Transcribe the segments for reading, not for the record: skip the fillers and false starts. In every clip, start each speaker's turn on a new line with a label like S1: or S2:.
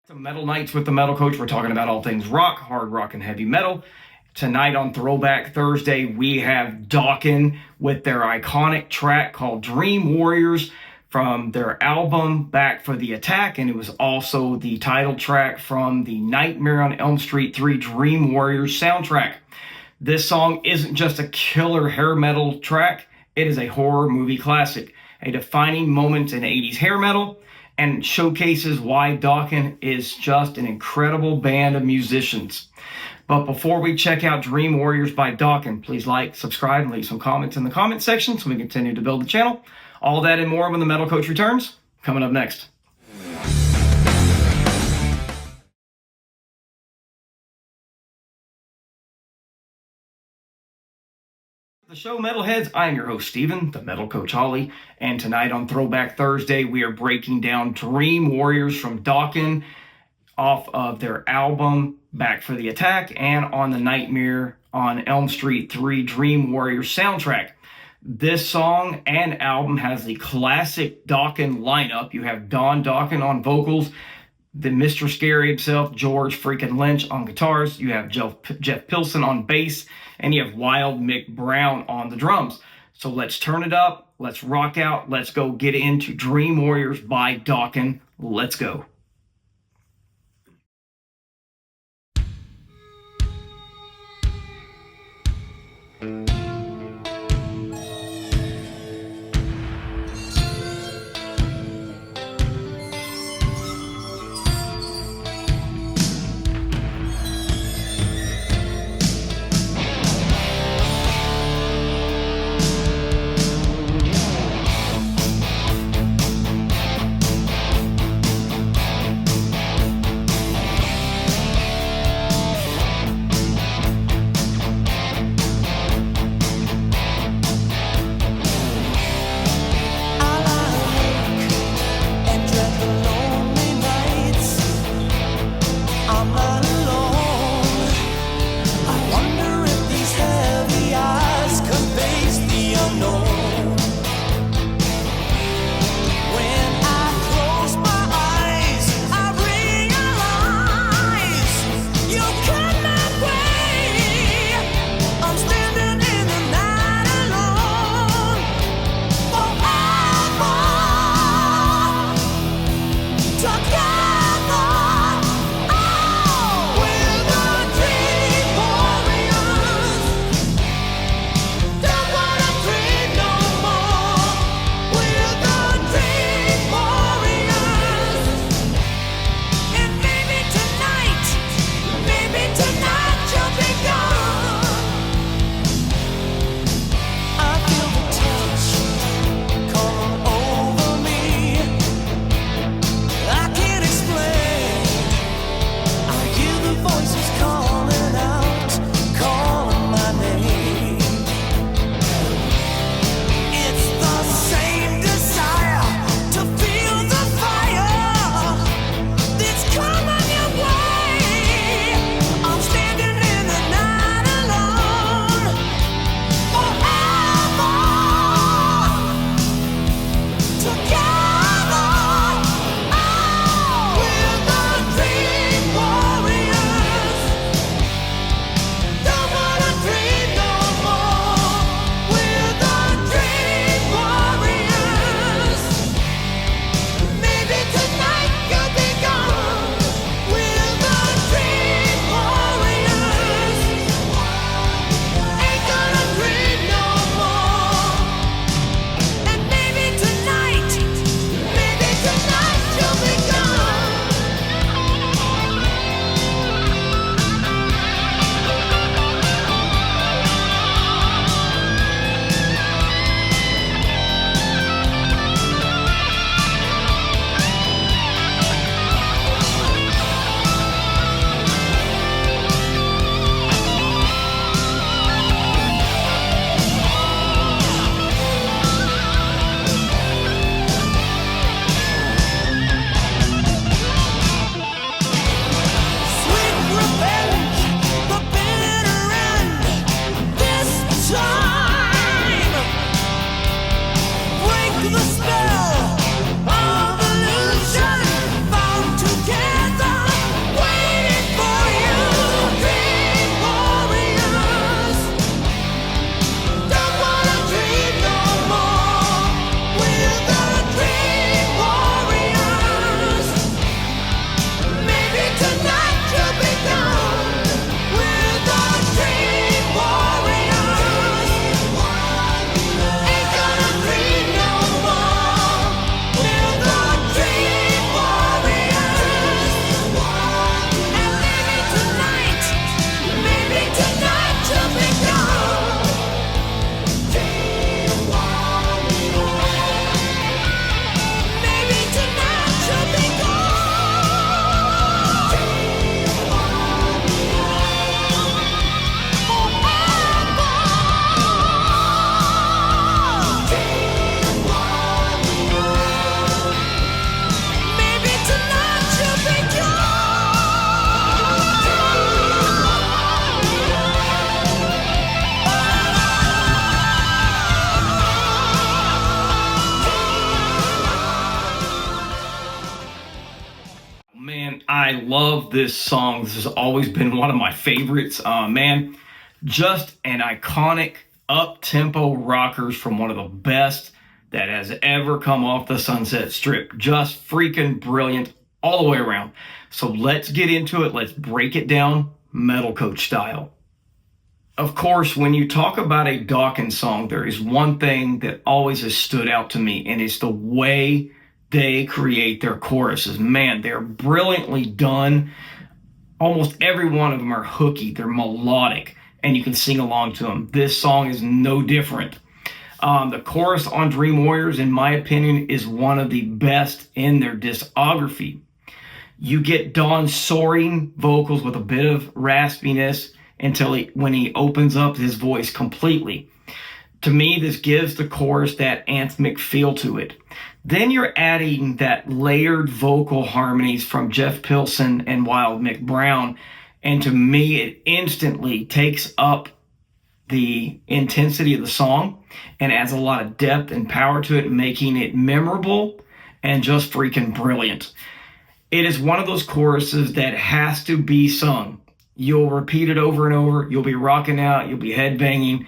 S1: To Metal Nights with the Metal Coach. We're talking about all things rock, hard rock, and heavy metal. Tonight on Throwback Thursday, we have Dokken with their iconic track called Dream Warriors from their album Back for the Attack, and it was also the title track from the Nightmare on Elm Street 3 Dream Warriors soundtrack. This song isn't just a killer hair metal track, it is a horror movie classic, a defining moment in 80s hair metal, and showcases why Dokken is just an incredible band of musicians. But before we check out Dream Warriors by Dokken, please like, subscribe, and leave some comments in the comment section so we can continue to build the channel. All that and more when the Metal Coach returns, coming up next. The show Metalheads, I am your host Steven, the Metal Coach Holly, and tonight on Throwback Thursday we are breaking down Dream Warriors from Dokken off of their album Back for the Attack and on the Nightmare on Elm Street 3 Dream Warriors soundtrack. This song and album has the classic Dokken lineup. You have Don Dokken on vocals, the Mr. Scary himself, George freaking Lynch on guitars, you have Jeff Pilson on bass, and you have Wild Mick Brown on the drums. So let's turn it up, let's rock out, let's go get into Dream Warriors by Dokken. Let's go. I love this song. This has always been one of my favorites. Man, just an iconic up-tempo rockers from one of the best that has ever come off the Sunset Strip. Just freaking brilliant all the way around. So let's get into it. Let's break it down metal coach style. Of course, when you talk about a Dokken song, there is one thing that always has stood out to me, and it's the way they create their choruses. Man, they're brilliantly done. Almost every one of them are hooky. They're melodic, and you can sing along to them. This song is no different. The chorus on Dream Warriors, in my opinion, is one of the best in their discography. You get Don's soaring vocals with a bit of raspiness until when he opens up his voice completely. To me, this gives the chorus that anthemic feel to it. Then you're adding that layered vocal harmonies from Jeff Pilson and Wild Mick Brown, and to me, it instantly takes up the intensity of the song and adds a lot of depth and power to it, making it memorable and just freaking brilliant. It is one of those choruses that has to be sung. You'll repeat it over and over. You'll be rocking out. You'll be headbanging.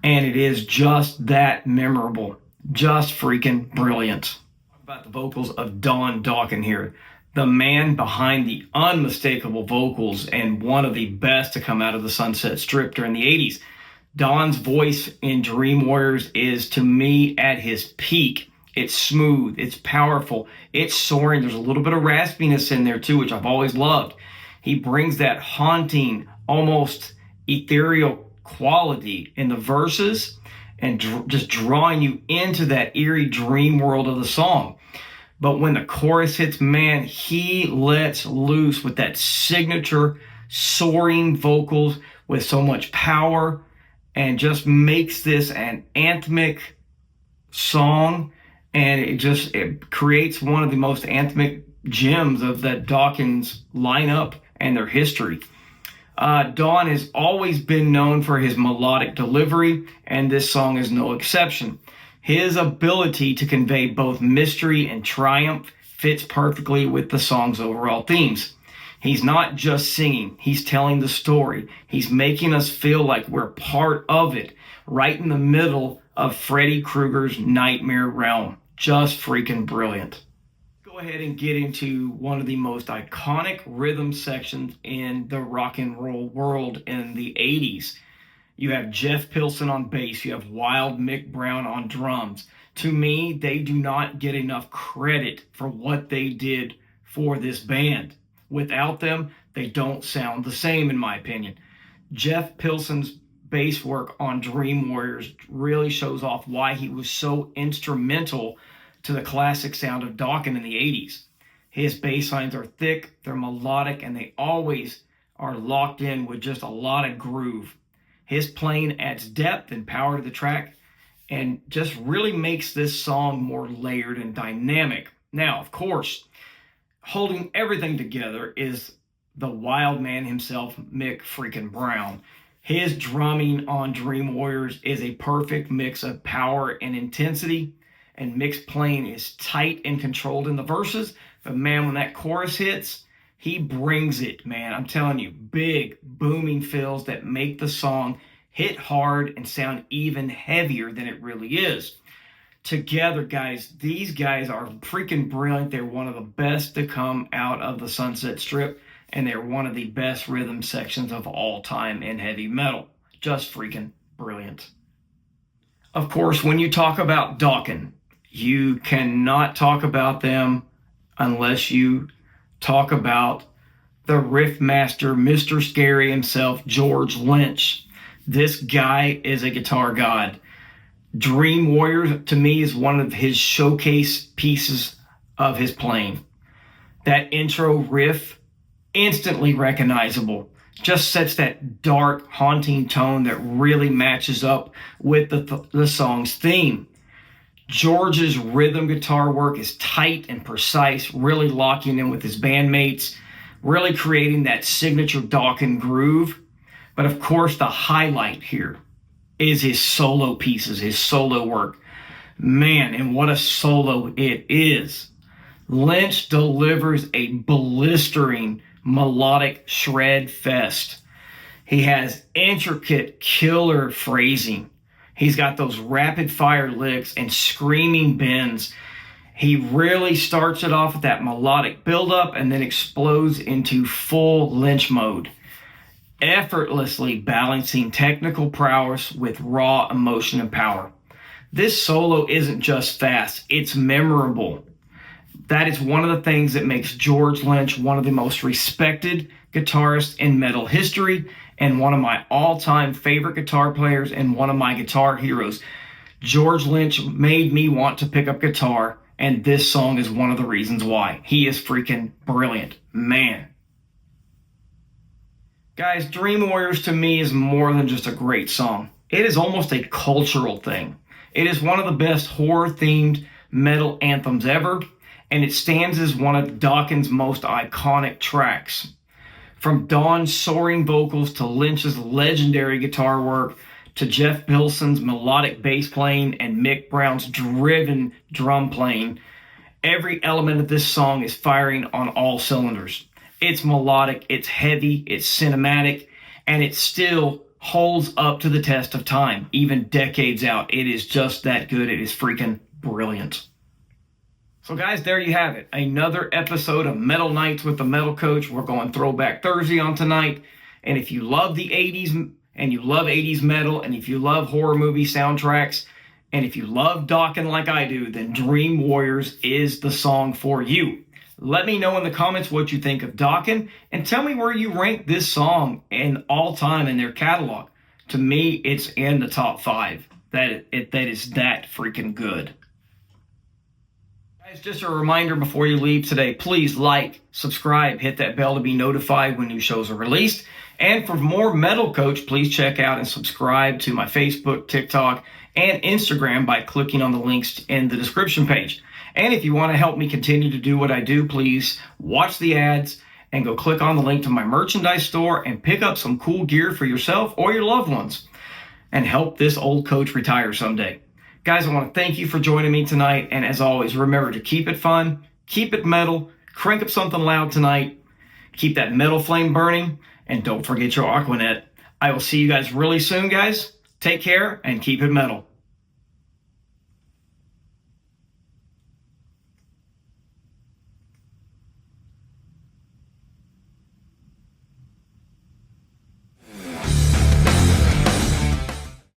S1: And it is just that memorable. Just freaking brilliant. Talk about the vocals of Don Dokken here. The man behind the unmistakable vocals and one of the best to come out of the Sunset Strip during the 80s. Don's voice in Dream Warriors is, to me, at his peak. It's smooth. It's powerful. It's soaring. There's a little bit of raspiness in there, too, which I've always loved. He brings that haunting, almost ethereal quality in the verses and just drawing you into that eerie dream world of the song. But when the chorus hits, man, he lets loose with that signature soaring vocals with so much power and just makes this an anthemic song. And it creates one of the most anthemic gems of that Dokken's lineup and their history. Don has always been known for his melodic delivery, and this song is no exception. His ability to convey both mystery and triumph fits perfectly with the song's overall themes. He's not just singing, he's telling the story. He's making us feel like we're part of it, right in the middle of Freddy Krueger's nightmare realm. Just freaking brilliant. Go ahead and get into one of the most iconic rhythm sections in the rock and roll world in the 80s. You have Jeff Pilson on bass. You have Wild Mick Brown on drums. To me, they do not get enough credit for what they did for this band. Without them, they don't sound the same, in my opinion. Jeff Pilson's bass work on Dream Warriors really shows off why he was so instrumental to the classic sound of Dokken in the 80s. His bass lines are thick, they're melodic, and they always are locked in with just a lot of groove. His playing adds depth and power to the track and just really makes this song more layered and dynamic. Now, of course, holding everything together is the wild man himself, Mick freaking Brown. His drumming on Dream Warriors is a perfect mix of power and intensity, and Mick's playing is tight and controlled in the verses, but man, when that chorus hits, he brings it, man. I'm telling you, big, booming fills that make the song hit hard and sound even heavier than it really is. Together, guys, these guys are freaking brilliant. They're one of the best to come out of the Sunset Strip. and they're one of the best rhythm sections of all time in heavy metal. Just freaking brilliant. Of course, when you talk about Dokken, you cannot talk about them unless you talk about the riff master, Mr. Scary himself, George Lynch. This guy is a guitar god. Dream Warrior, to me, is one of his showcase pieces of his playing. That intro riff, instantly recognizable, just sets that dark, haunting tone that really matches up with the song's theme. George's rhythm guitar work is tight and precise, really locking in with his bandmates, really creating that signature Dokken groove. But of course, the highlight here is his solo pieces, his solo work. Man, and what a solo it is. Lynch delivers a blistering melodic shred fest. He has intricate killer phrasing. He's got those rapid fire licks and screaming bends. He really starts it off with that melodic buildup and then explodes into full Lynch mode, effortlessly balancing technical prowess with raw emotion and power. This solo isn't just fast, it's memorable. That is one of the things that makes George Lynch one of the most respected guitarists in metal history and one of my all-time favorite guitar players and one of my guitar heroes. George Lynch made me want to pick up guitar, and this song is one of the reasons why. He is freaking brilliant. Man. Guys, Dream Warriors to me is more than just a great song. It is almost a cultural thing. It is one of the best horror-themed metal anthems ever, and it stands as one of Dokken's most iconic tracks. From Dawn's soaring vocals to Lynch's legendary guitar work to Jeff Pilson's melodic bass playing and Mick Brown's driven drum playing, every element of this song is firing on all cylinders. It's melodic, it's heavy, it's cinematic, and it still holds up to the test of time, even decades out. It is just that good. It is freaking brilliant. So guys, there you have it. Another episode of Metal Nights with the Metal Coach. We're going Throwback Thursday on tonight. And if you love the 80s and you love 80s metal, and if you love horror movie soundtracks, and if you love Dokken like I do, then Dream Warriors is the song for you. Let me know in the comments what you think of Dokken, and tell me where you rank this song in all time in their catalog. To me, it's in the top 5. That is that freaking good. Guys, just a reminder before you leave today, please like, subscribe, hit that bell to be notified when new shows are released. And for more Metal Coach, please check out and subscribe to my Facebook, TikTok, and Instagram by clicking on the links in the description page. And if you want to help me continue to do what I do, please watch the ads and go click on the link to my merchandise store and pick up some cool gear for yourself or your loved ones and help this old coach retire someday. Guys, I want to thank you for joining me tonight. And as always, remember to keep it fun, keep it metal, crank up something loud tonight, keep that metal flame burning, and don't forget your Aquanet. I will see you guys really soon, guys. Take care and keep it metal.